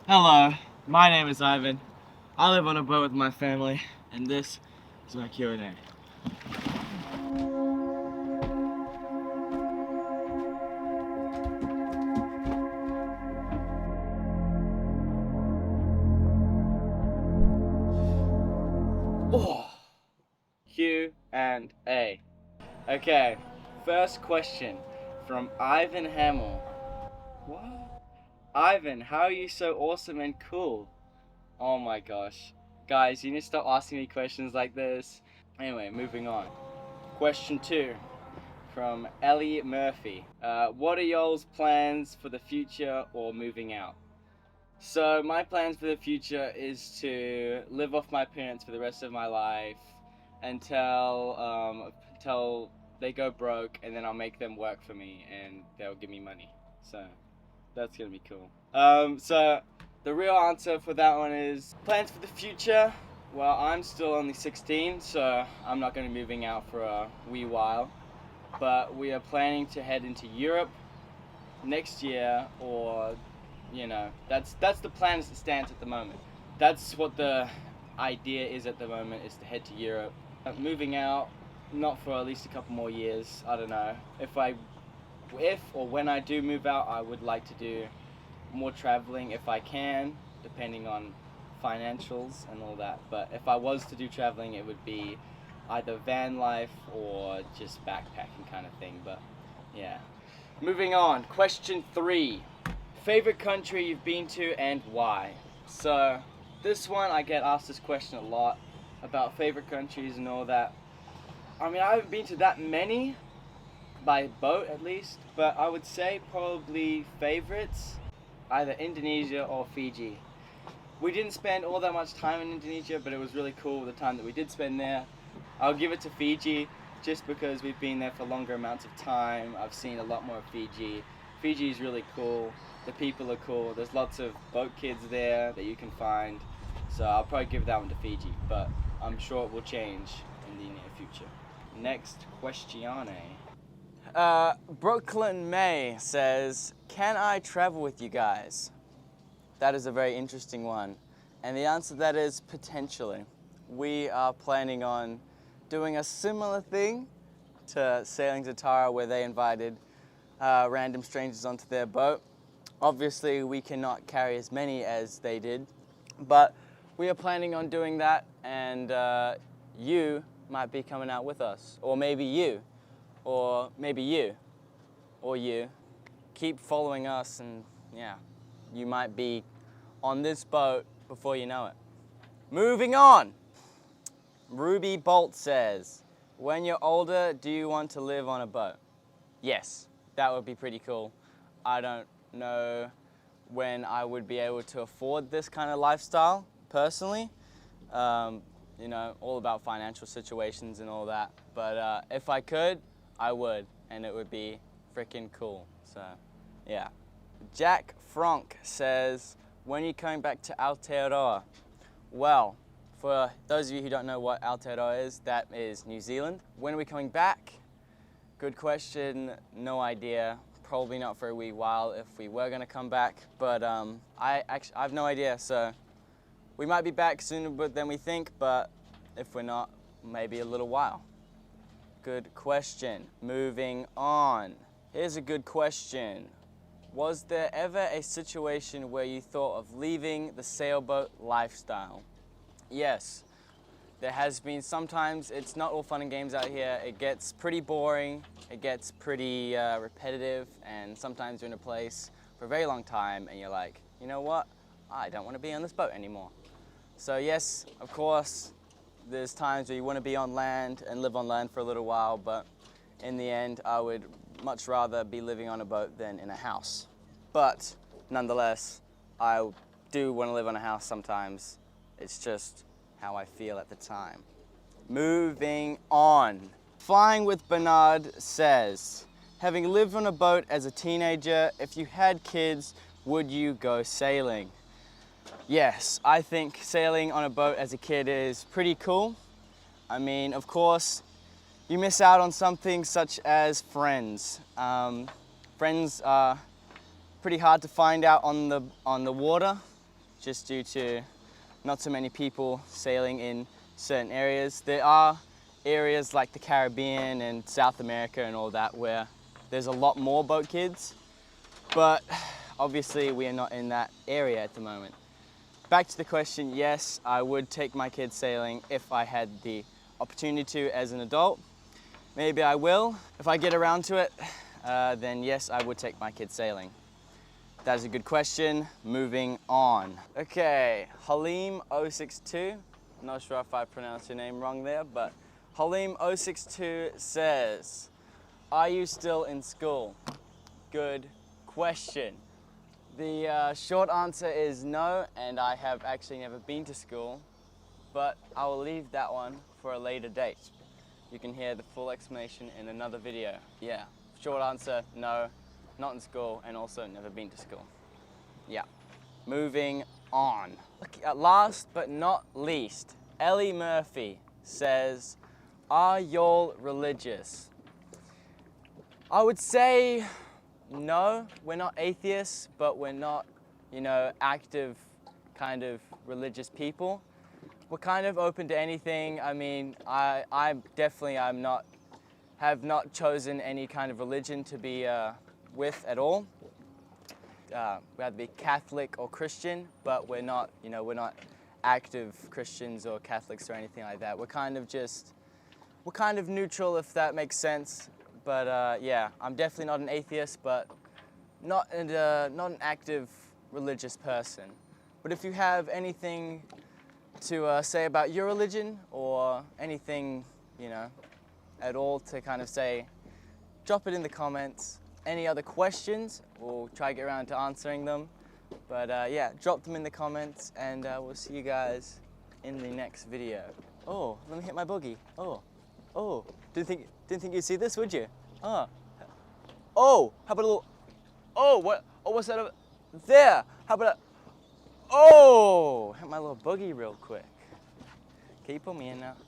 Hello, my name is Ivan. I live on a boat with my family, and this is my Q&A. Q&A. Okay, first question from Ivan Hamill. What? Ivan, how are you so awesome and cool? Oh my gosh. Guys, you need to stop asking me questions like this. Anyway, moving on. Question 2 from Ellie Murphy. What are y'all's plans for the future or moving out? So my plans for the future is to live off my parents for the rest of my life until they go broke, and then I'll make them work for me and they'll give me money. So that's gonna be cool. So the real answer for that one is plans for the future. Well, I'm still only 16, so I'm not going to be moving out for a wee while. But we are planning to head into Europe next year, or that's the plan as it stands at the moment. That's what the idea is at the moment, is to head to Europe. Moving out, not for at least a couple more years. I don't know. If or when I do move out, I would like to do more traveling if I can, depending on financials and all that. But if I was to do traveling, it would be either van life or just backpacking kind of thing. But yeah. Moving on, question 3. Favorite country you've been to and why? So this one, I get asked this question a lot about favorite countries and all that. I mean, I haven't been to that many, by boat at least, but I would say probably favorites, either Indonesia or Fiji. We didn't spend all that much time in Indonesia, but it was really cool the time that we did spend there. I'll give it to Fiji just because we've been there for longer amounts of time. I've seen a lot more of Fiji. Fiji is really cool. The people are cool. There's lots of boat kids there that you can find. So I'll probably give that one to Fiji, but I'm sure it will change in the near future. Next question. Brooklyn May says, can I travel with you guys? That is a very interesting one. And the answer to that is potentially. We are planning on doing a similar thing to Sailing to Tara, where they invited random strangers onto their boat. Obviously, we cannot carry as many as they did, but we are planning on doing that, and you might be coming out with us, or maybe you, or maybe you, or you. Keep following us, and yeah, you might be on this boat before you know it. Moving on. Ruby Bolt says, when you're older, do you want to live on a boat? Yes, that would be pretty cool. I don't know when I would be able to afford this kind of lifestyle, personally. All about financial situations and all that. But if I could, I would, and it would be freaking cool. So, yeah. Jack Frank says, when are you coming back to Aotearoa? Well, for those of you who don't know what Aotearoa is, that is New Zealand. When are we coming back? Good question, no idea. Probably not for a wee while if we were gonna come back, but I have no idea, so we might be back sooner than we think, but if we're not, maybe a little while. Good question. Moving on. Here's a good question. Was there ever a situation where you thought of leaving the sailboat lifestyle? Yes, there has been. Sometimes it's not all fun and games out here. It gets pretty boring, it gets pretty repetitive, and sometimes you're in a place for a very long time and you're like, you know what? I don't want to be on this boat anymore. So yes, of course, there's times where you want to be on land and live on land for a little while, but in the end, I would much rather be living on a boat than in a house. But nonetheless, I do want to live on a house sometimes. It's just how I feel at the time. Moving on. Flying with Bernard says, having lived on a boat as a teenager, if you had kids, would you go sailing? Yes, I think sailing on a boat as a kid is pretty cool. I mean, of course, you miss out on something such as friends. Friends are pretty hard to find out on the water, just due to not so many people sailing in certain areas. There are areas like the Caribbean and South America and all that where there's a lot more boat kids, but obviously we are not in that area at the moment. Back to the question, yes, I would take my kids sailing if I had the opportunity to as an adult. Maybe I will. If I get around to it, then yes, I would take my kids sailing. That is a good question. Moving on. Okay, Halim062. Not sure if I pronounced your name wrong there, but Halim062 says, are you still in school? Good question. The short answer is no, and I have actually never been to school, but I will leave that one for a later date. You can hear the full explanation in another video. Yeah, short answer, no, not in school, and also never been to school. Yeah, moving on. Last but not least, Ellie Murphy says, are y'all religious? I would say no, we're not atheists, but we're not, active kind of religious people. We're kind of open to anything. I mean, I have not chosen any kind of religion to be with at all. We have to be Catholic or Christian, but we're not active Christians or Catholics or anything like that. We're kind of neutral, if that makes sense. But yeah, I'm definitely not an atheist, but not an active religious person. But if you have anything to say about your religion, or anything, at all to kind of say, drop it in the comments. Any other questions, we'll try to get around to answering them. But yeah, drop them in the comments, and we'll see you guys in the next video. Oh, let me hit my boogie. Oh, didn't think you'd see this, would you? Oh, how about a little, what? Oh, what's that over there? How about hit my little boogie real quick. Can you pull me in now?